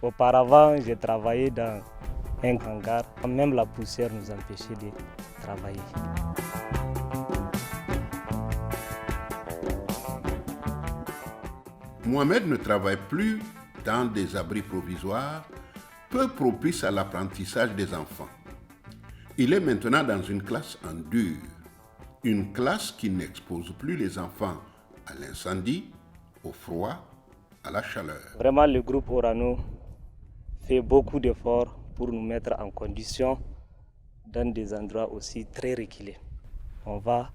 Auparavant, j'ai travaillé dans un hangar. Même la poussière nous empêchait de travailler. Mohamed ne travaille plus dans des abris provisoires, peu propices à l'apprentissage des enfants. Il est maintenant dans une classe en dur, une classe qui n'expose plus les enfants à l'incendie, au froid, à la chaleur. Vraiment, le groupe Orano fait beaucoup d'efforts pour nous mettre en condition dans des endroits aussi très reculés. On va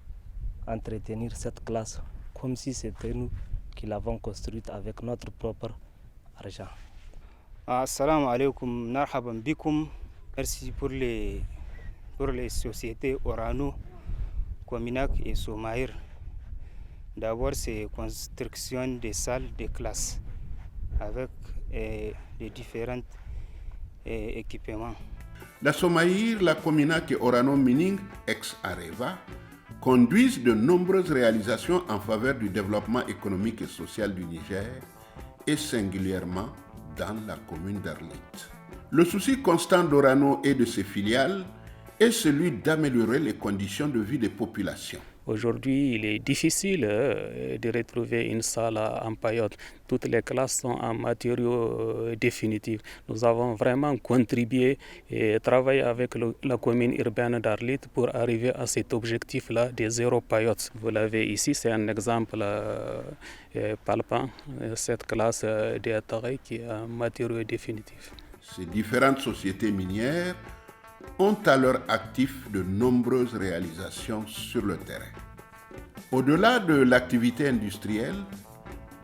entretenir cette classe comme si c'était nous qui l'avons construite avec notre propre argent. Assalamu alaikum, marhaban bikoum. Merci pour les sociétés Orano, Cominac et Somaïr. D'abord, c'est construction des salles de classe avec les différents équipements. La Somaïr, la Cominac et Orano Mining, ex-Areva, conduisent de nombreuses réalisations en faveur du développement économique et social du Niger et singulièrement dans la commune d'Arlit. Le souci constant d'Orano et de ses filiales est celui d'améliorer les conditions de vie des populations. Aujourd'hui, il est difficile de retrouver une salle en paillotte. Toutes les classes sont en matériaux définitifs. Nous avons vraiment contribué et travaillé avec la commune urbaine d'Arlit pour arriver à cet objectif-là des zéro paillotte. Vous l'avez ici, c'est un exemple palpant, cette classe de Atari qui est en matériaux définitifs. Ces différentes sociétés minières ont à leur actif de nombreuses réalisations sur le terrain. Au-delà de l'activité industrielle,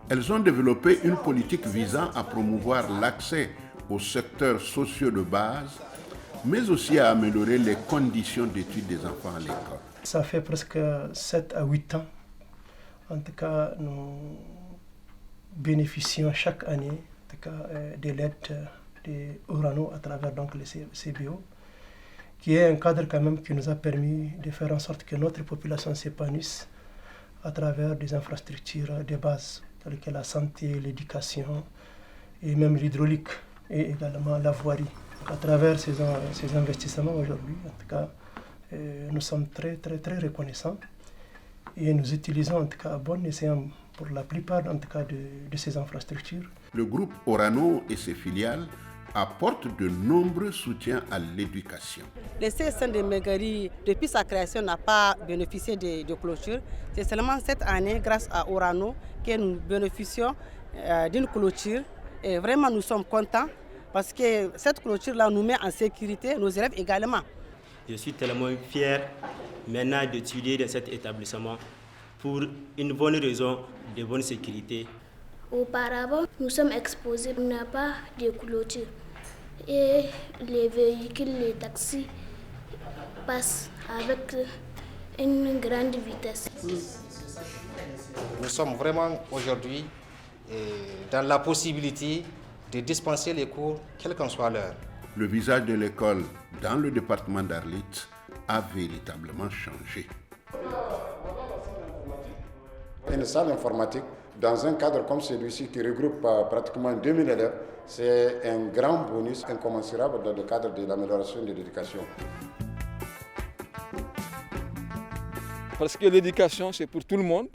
elles ont développé une politique visant à promouvoir l'accès aux secteurs sociaux de base, mais aussi à améliorer les conditions d'études des enfants à l'école. Ça fait presque 7 à 8 ans. En tout cas, nous bénéficions chaque année de l'aide de Orano à travers donc, le CBO, qui est un cadre quand même qui nous a permis de faire en sorte que notre population s'épanouisse à travers des infrastructures de base, telles que la santé, l'éducation et même l'hydraulique et également la voirie. À travers ces investissements aujourd'hui, en tout cas, nous sommes très reconnaissants et nous utilisons en tout cas à bon escient pour la plupart en tout cas de ces infrastructures. Le groupe Orano et ses filiales apporte de nombreux soutiens à l'éducation. Le CSN de Megari, depuis sa création, n'a pas bénéficié de clôture. C'est seulement cette année, grâce à Orano, que nous bénéficions d'une clôture. Et vraiment, nous sommes contents parce que cette clôture-là nous met en sécurité, nos élèves également. Je suis tellement fier maintenant d'étudier dans cet établissement pour une bonne raison de bonne sécurité. Auparavant, nous sommes exposés, il n'y a pas de clôture. Et les véhicules, les taxis passent avec une grande vitesse. Nous sommes vraiment aujourd'hui dans la possibilité de dispenser les cours, quelle qu'en soit l'heure. Le visage de l'école dans le département d'Arlit a véritablement changé. Une salle informatique dans un cadre comme celui-ci qui regroupe pratiquement 2000 élèves, c'est un grand bonus incommensurable dans le cadre de l'amélioration de l'éducation. Parce que l'éducation, c'est pour tout le monde.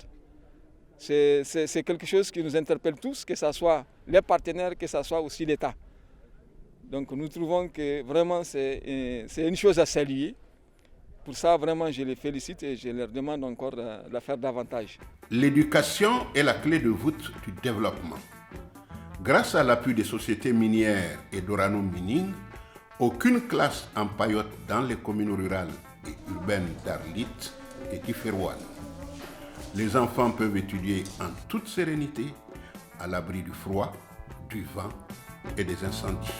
C'est quelque chose qui nous interpelle tous, que ce soit les partenaires, que ce soit aussi l'État. Donc nous trouvons que vraiment c'est une chose à saluer. Pour ça, vraiment, je les félicite et je leur demande encore de la faire davantage. L'éducation est la clé de voûte du développement. Grâce à l'appui des sociétés minières et d'Orano Mining, aucune classe en paillotte dans les communes rurales et urbaines d'Arlit et d'Iferouane. Les enfants peuvent étudier en toute sérénité, à l'abri du froid, du vent et des incendies.